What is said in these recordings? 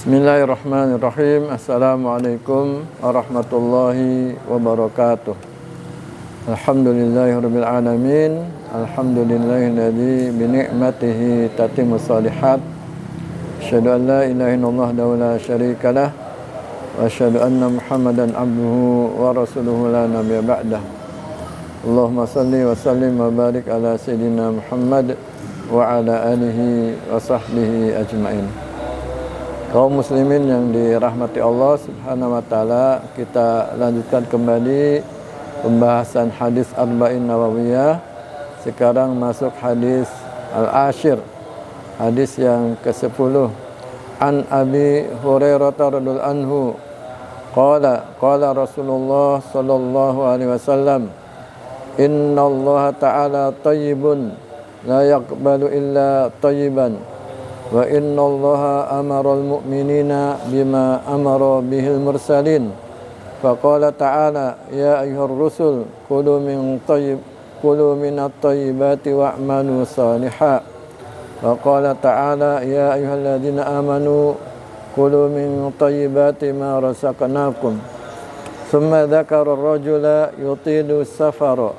Bismillahirrahmanirrahim. Assalamualaikum warahmatullahi wabarakatuh. Alhamdulillahirabbil alamin. Alhamdulillahilladzi bi ni'matihi tatimmus shalihat. Asyhadu an la ilaha illallah wa la syarikalah wa asyhadu anna Muhammadan abduhu wa rasuluhu la nabiyya ba'dah. Allahumma shalli wa sallim wa barik ala sayyidina Muhammad wa ala alihi wa sahbihi ajmain. Kaum muslimin yang dirahmati Allah Subhanahu wa taala, kita lanjutkan kembali pembahasan hadis Arba'in Nawawiyah. Sekarang masuk hadis Al-Ashir, hadis yang ke-10. An Abi Hurairah radhiyallahu anhu qala Rasulullah sallallahu alaihi wasallam, innallaha ta'ala thayyibun la yaqbalu illa thayyiban. Wa inna allaha amara al-mu'minina bima amara bihil mursalin. Faqala ta'ala ya ayyuhar rusul kulu minat thayyibati wa'malu salihan. Wa qala ta'ala ya ayyuhalladzina amanu kulu min thayyibati ma razaqnakum. Thumma dzakara ar-rajula yutilu safara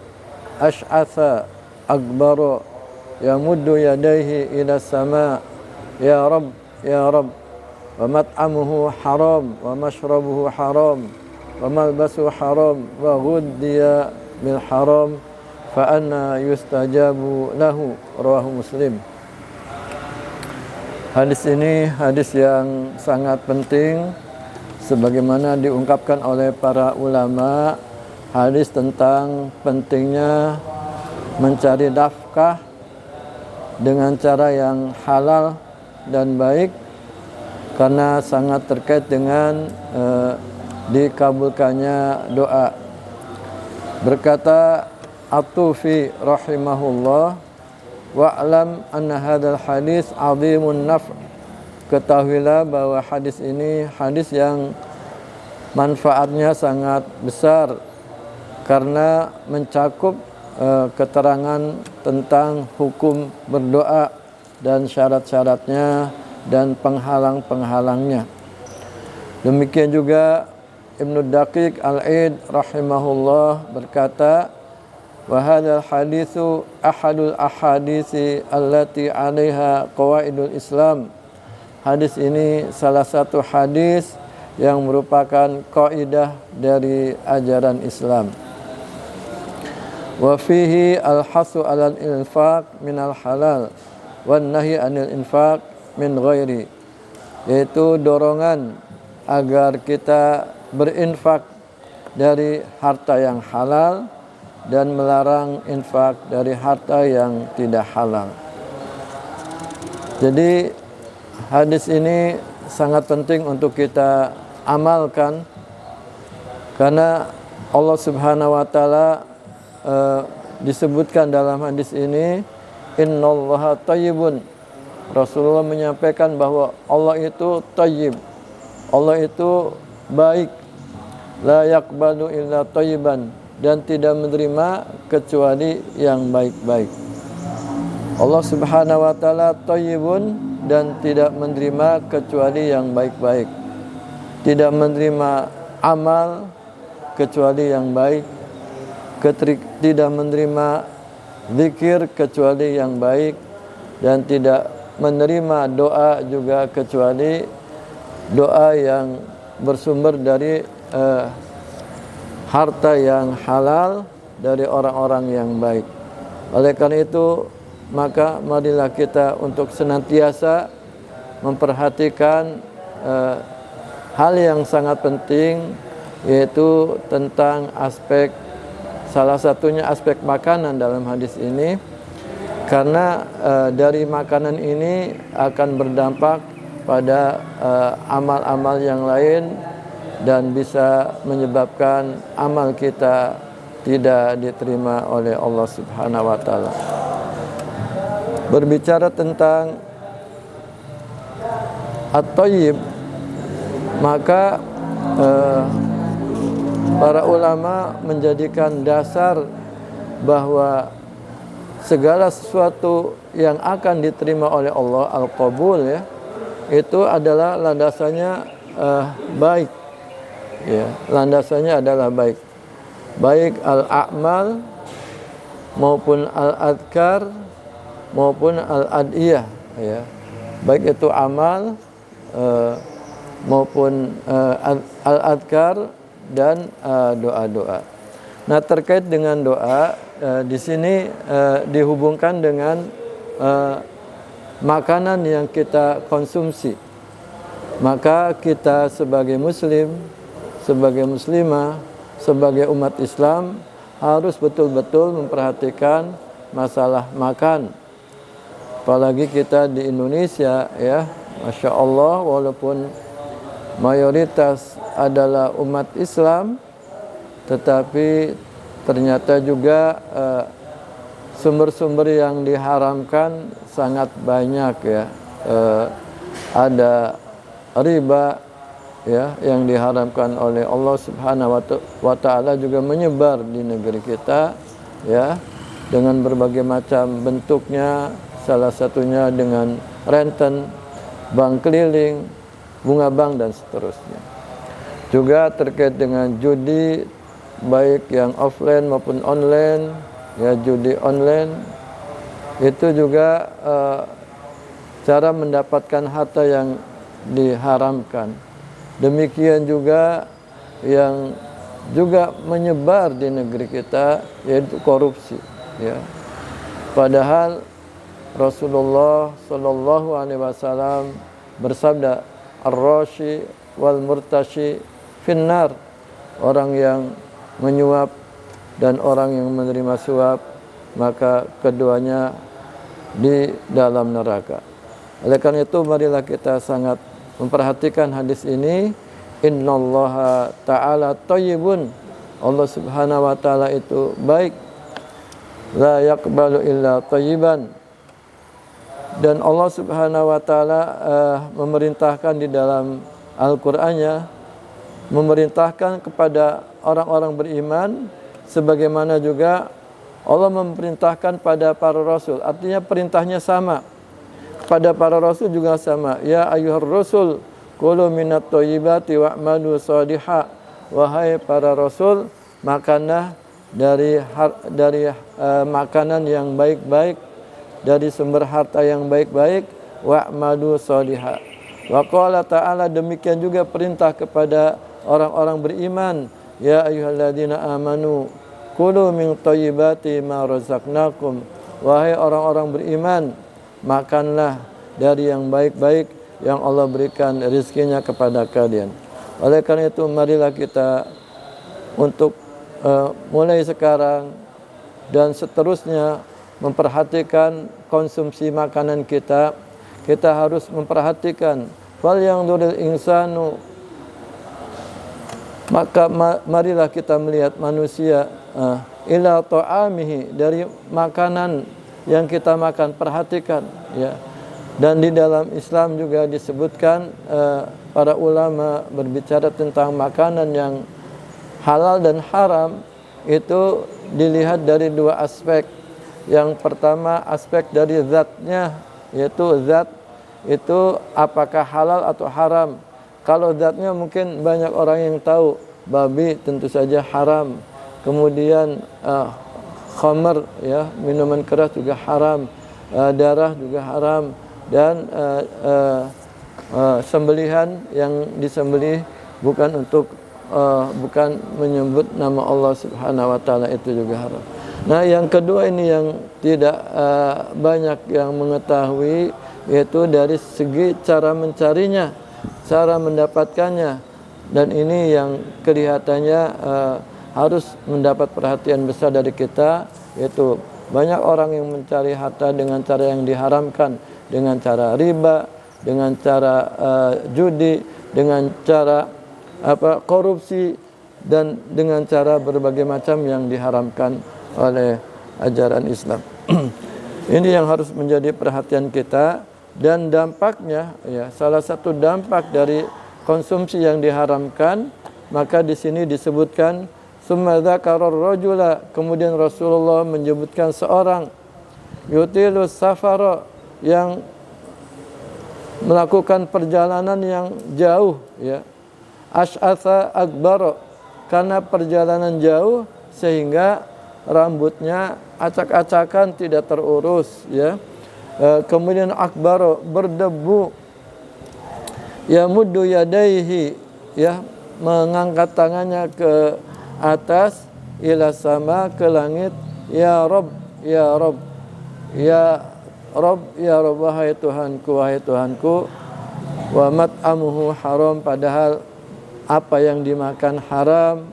ash'atha akbara yamuddu yadayhi ila sama' ya Rabb, ya Rabb, wa mat'amuhu haram, wa mashrabuhu haram, wa malbasuhu haram, wa ghuddiya bil haram, fa anna yustajabu lahu, rawahu Muslim. Hadis ini hadis yang sangat penting, sebagaimana diungkapkan oleh para ulama, hadis tentang pentingnya mencari nafkah dengan cara yang halal dan baik, karena sangat terkait dengan dikabulkannya doa. Berkata At-Tufi rahimahullah, wa'lam anna hadzal hadis 'azimun naf'. Ketahuilah bahwa hadis ini hadis yang manfaatnya sangat besar, karena mencakup keterangan tentang hukum berdoa dan syarat-syaratnya dan penghalang-penghalangnya. Demikian juga Ibnu Daqiq Al-Aid rahimahullah berkata, wa hadzal haditsu ahadul ahaditsi allati 'alaiha qawaidul Islam. Hadis ini salah satu hadis yang merupakan kaidah dari ajaran Islam. Wa fihi al-hasu 'alal infaq minal halal wan nahi anil infaq min ghairi, yaitu dorongan agar kita berinfak dari harta yang halal dan melarang infak dari harta yang tidak halal. Jadi hadis ini sangat penting untuk kita amalkan, karena Allah Subhanahu wa taala disebutkan dalam hadis ini, innallaha thayyibun. Rasulullah menyampaikan bahwa Allah itu thayyib, Allah itu baik, la yaqbalu illa thayyiban, dan tidak menerima kecuali yang baik-baik. Allah Subhanahu wa taala thayyibun dan tidak menerima kecuali yang baik-baik, tidak menerima amal kecuali yang baik, tidak menerima zikir kecuali yang baik, dan tidak menerima doa juga kecuali doa yang bersumber dari harta yang halal dari orang-orang yang baik. Oleh karena itu, maka marilah kita untuk senantiasa memperhatikan hal yang sangat penting, yaitu tentang aspek, salah satunya aspek makanan dalam hadis ini, karena dari makanan ini akan berdampak pada amal-amal yang lain dan bisa menyebabkan amal kita tidak diterima oleh Allah Subhanahu wa taala. Berbicara tentang at-thayyib, maka para ulama menjadikan dasar bahwa segala sesuatu yang akan diterima oleh Allah, al-qabul ya, itu adalah landasannya baik, ya, landasannya adalah baik, baik al-a'mal maupun al-adkar maupun al-adiyah, ya, baik itu amal maupun al-adkar dan doa-doa. Nah, terkait dengan doa, di sini dihubungkan dengan makanan yang kita konsumsi. Maka kita sebagai muslim, sebagai muslimah, sebagai umat Islam harus betul-betul memperhatikan masalah makan. Apalagi kita di Indonesia, ya, Masya Allah, walaupun mayoritas adalah umat Islam, tetapi ternyata juga sumber-sumber yang diharamkan sangat banyak, ya. Ada riba, ya, yang diharamkan oleh Allah Subhanahu wa taala juga menyebar di negeri kita, ya, dengan berbagai macam bentuknya, salah satunya dengan renten, bank keliling, bunga bank dan seterusnya. Juga terkait dengan judi, baik yang offline maupun online, ya, judi online itu juga cara mendapatkan harta yang diharamkan. Demikian juga yang juga menyebar di negeri kita, yaitu korupsi, ya. Padahal Rasulullah Shallallahu Alaihi Wasallam bersabda, ar-rashi wal murtashi finnar, orang yang menyuap dan orang yang menerima suap, maka keduanya di dalam neraka. Oleh karena itu, marilah kita sangat memperhatikan hadis ini. Innallaha ta'ala thayyibun, Allah Subhanahu wa taala itu baik, la yaqbalu illa thayyiban. Dan Allah Subhanahu wa taala memerintahkan di dalam Al-Qur'annya, memerintahkan kepada orang-orang beriman, sebagaimana juga Allah memerintahkan pada para rasul. Artinya perintahnya sama. Pada para rasul juga sama. Ya ayyuhar rasul, kulu minat thayyibati wa'malu shaliha. Wahai para rasul, makanlah dari makanan yang baik-baik, dari sumber harta yang baik-baik, wa'malu shaliha. Wa qala ta'ala, demikian juga perintah kepada orang-orang beriman, ya ayyuhalladzina amanu kulu min thayyibati ma razaqnakum. Wahai orang-orang beriman, makanlah dari yang baik-baik yang Allah berikan rezekinya kepada kalian. Oleh karena itu, marilah kita untuk mulai sekarang dan seterusnya memperhatikan konsumsi makanan kita. Kita harus memperhatikan, fal yanzuril insanu, maka marilah kita melihat manusia ila ta'amihi, dari makanan yang kita makan, perhatikan, ya. Dan di dalam Islam juga disebutkan, para ulama berbicara tentang makanan yang halal dan haram itu dilihat dari dua aspek. Yang pertama aspek dari zatnya, yaitu zat itu apakah halal atau haram. Kalau zatnya mungkin banyak orang yang tahu, babi tentu saja haram. Kemudian khamar, ya, minuman keras juga haram, darah juga haram, dan sembelihan yang disembelih bukan untuk bukan menyebut nama Allah Subhanahu wa taala itu juga haram. Nah, yang kedua ini yang tidak banyak yang mengetahui, yaitu dari segi cara mencarinya, cara mendapatkannya. Dan ini yang kelihatannya harus mendapat perhatian besar dari kita, yaitu banyak orang yang mencari harta dengan cara yang diharamkan, dengan cara riba, dengan cara judi, dengan cara korupsi, dan dengan cara berbagai macam yang diharamkan oleh ajaran Islam. Ini yang harus menjadi perhatian kita. Dan dampaknya, ya, salah satu dampak dari konsumsi yang diharamkan, maka di sini disebutkan summa dzakarar rajula, kemudian Rasulullah menyebutkan seorang yutilus safara, yang melakukan perjalanan yang jauh, ya. Asy'atha akbar, karena perjalanan jauh sehingga rambutnya acak-acakan, tidak terurus, ya. Kemudian akbar, berdebu. Yamuddu yadaihi, ya, mengangkat tangannya ke atas, ila sama, ke langit, ya Rabb, ya Rabb, ya Rabb, ya Rabb, wahai Tuhanku, wahai Tuhanku. Wa mat'amuhu haram, padahal apa yang dimakan haram.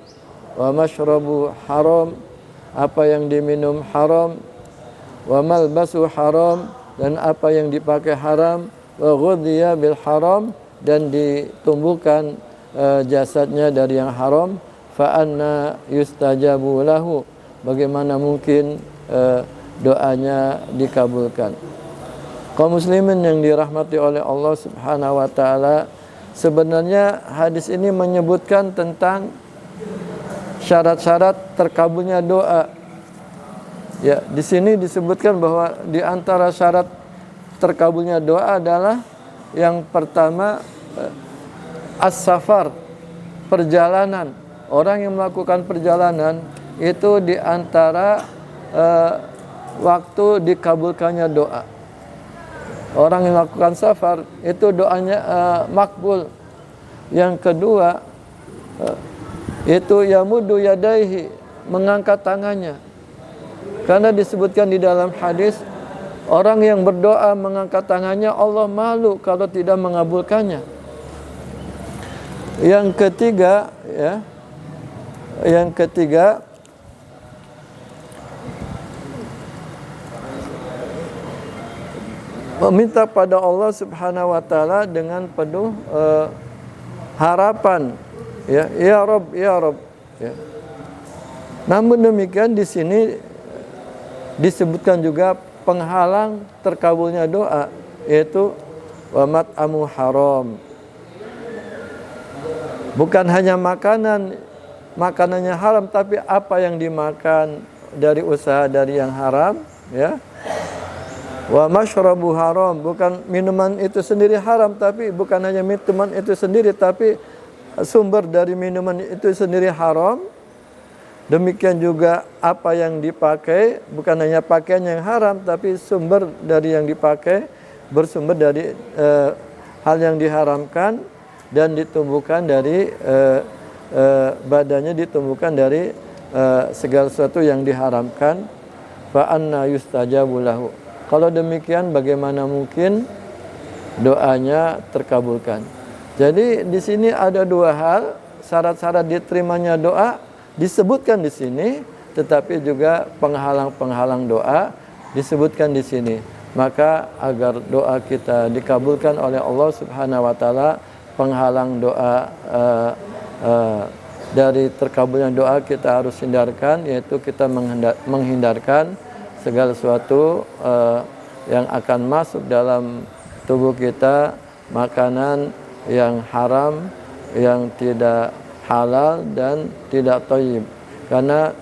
Wa mashrabu haram, apa yang diminum haram. Wa malbasu haram, dan apa yang dipakai haram. Wa ghudhiya bil haram, dan ditumbuhkan jasadnya dari yang haram. Fa anna yustajabu lahu, bagaimana mungkin doanya dikabulkan. Kaum muslimin yang dirahmati oleh Allah Subhanahu wa taala, sebenarnya hadis ini menyebutkan tentang syarat-syarat terkabulnya doa. Ya, di sini disebutkan bahwa di antara syarat terkabulnya doa adalah yang pertama as-safar, perjalanan. Orang yang melakukan perjalanan itu di antara waktu dikabulkannya doa. Orang yang melakukan safar itu doanya makbul. Yang kedua itu yamuddu yadaihi, mengangkat tangannya. Karena disebutkan di dalam hadis, orang yang berdoa mengangkat tangannya, Allah malu kalau tidak mengabulkannya. Yang ketiga, ya, yang ketiga meminta pada Allah Subhanahu wa taala dengan penuh harapan, ya, ya Rabb, ya Rabb, ya. Namun demikian di sini disebutkan juga penghalang terkabulnya doa, yaitu wa mat'amu haram. Bukan hanya makanannya haram, tapi apa yang dimakan dari usaha dari yang haram, ya. Wa mashrabu haram, bukan minuman itu sendiri haram, tapi bukan hanya minuman itu sendiri, tapi sumber dari minuman itu sendiri haram. Demikian juga apa yang dipakai, bukan hanya pakaian yang haram, tapi sumber dari yang dipakai bersumber dari hal yang diharamkan, dan ditumbuhkan dari badannya ditumbuhkan dari segala sesuatu yang diharamkan. Fa anna yustajabu lahu. Kalau demikian bagaimana mungkin doanya terkabulkan? Jadi di sini ada dua hal, syarat-syarat diterimanya doa disebutkan di sini, tetapi juga penghalang-penghalang doa disebutkan di sini. Maka agar doa kita dikabulkan oleh Allah Subhanahu wa taala, penghalang doa dari terkabulnya doa kita harus hindarkan, yaitu kita menghindarkan segala sesuatu yang akan masuk dalam tubuh kita, makanan yang haram, yang tidak halal dan tidak thayyib. Karena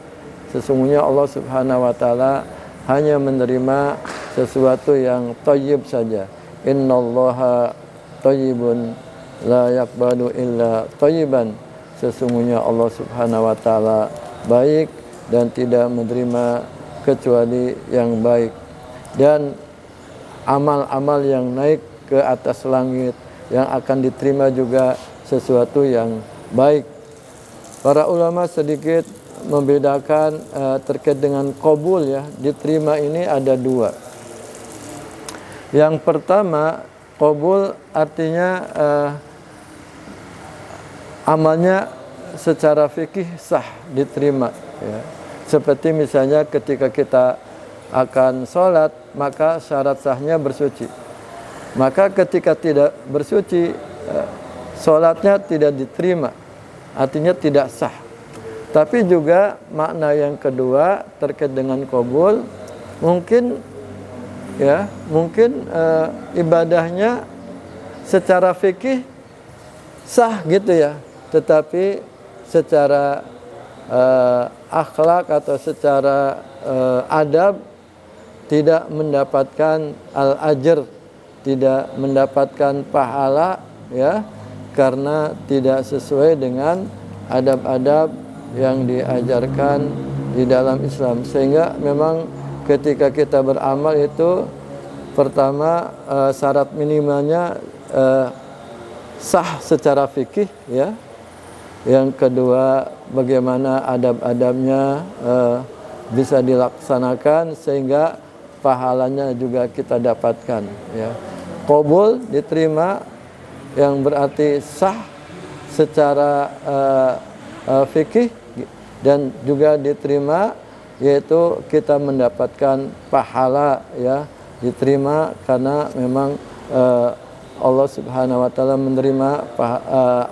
sesungguhnya Allah Subhanahu wa taala hanya menerima sesuatu yang thayyib saja. Innallaha thayyibun la yaqbalu illa thayyiban. Sesungguhnya Allah Subhanahu wa taala baik dan tidak menerima kecuali yang baik. Dan amal-amal yang naik ke atas langit yang akan diterima juga sesuatu yang baik. Para ulama sedikit membedakan terkait dengan qabul, ya, diterima ini ada dua. Yang pertama, qabul artinya amalnya secara fikih sah, diterima, ya. Seperti misalnya ketika kita akan sholat, maka syarat sahnya bersuci. Maka ketika tidak bersuci, sholatnya tidak diterima, artinya tidak sah. Tapi juga makna yang kedua terkait dengan qabul, mungkin, ya, mungkin ibadahnya secara fikih sah gitu, ya, tetapi secara akhlak atau secara adab tidak mendapatkan al-ajr, tidak mendapatkan pahala ya karena tidak sesuai dengan adab-adab yang diajarkan di dalam Islam. Sehingga memang ketika kita beramal itu pertama syarat minimalnya sah secara fikih ya. Yang kedua, bagaimana adab-adabnya bisa dilaksanakan sehingga pahalanya juga kita dapatkan ya. Qabul diterima yang berarti sah secara fikih dan juga diterima yaitu kita mendapatkan pahala ya, diterima karena memang Allah Subhanahu wa taala menerima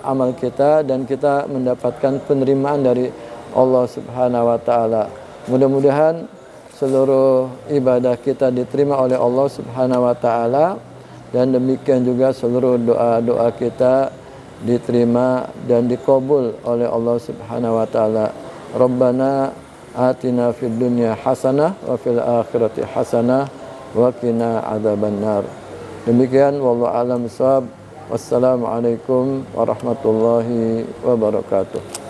amal kita dan kita mendapatkan penerimaan dari Allah Subhanahu wa taala. Mudah-mudahan seluruh ibadah kita diterima oleh Allah Subhanahu wa taala dan demikian juga seluruh doa-doa kita diterima dan dikabul oleh Allah Subhanahu wa taala. Rabbana atina fid dunya hasanah wa fil akhirati hasanah wa qina adzabannar. Demikian wallahu a'lam bishawab. Wassalamualaikum warahmatullahi wabarakatuh.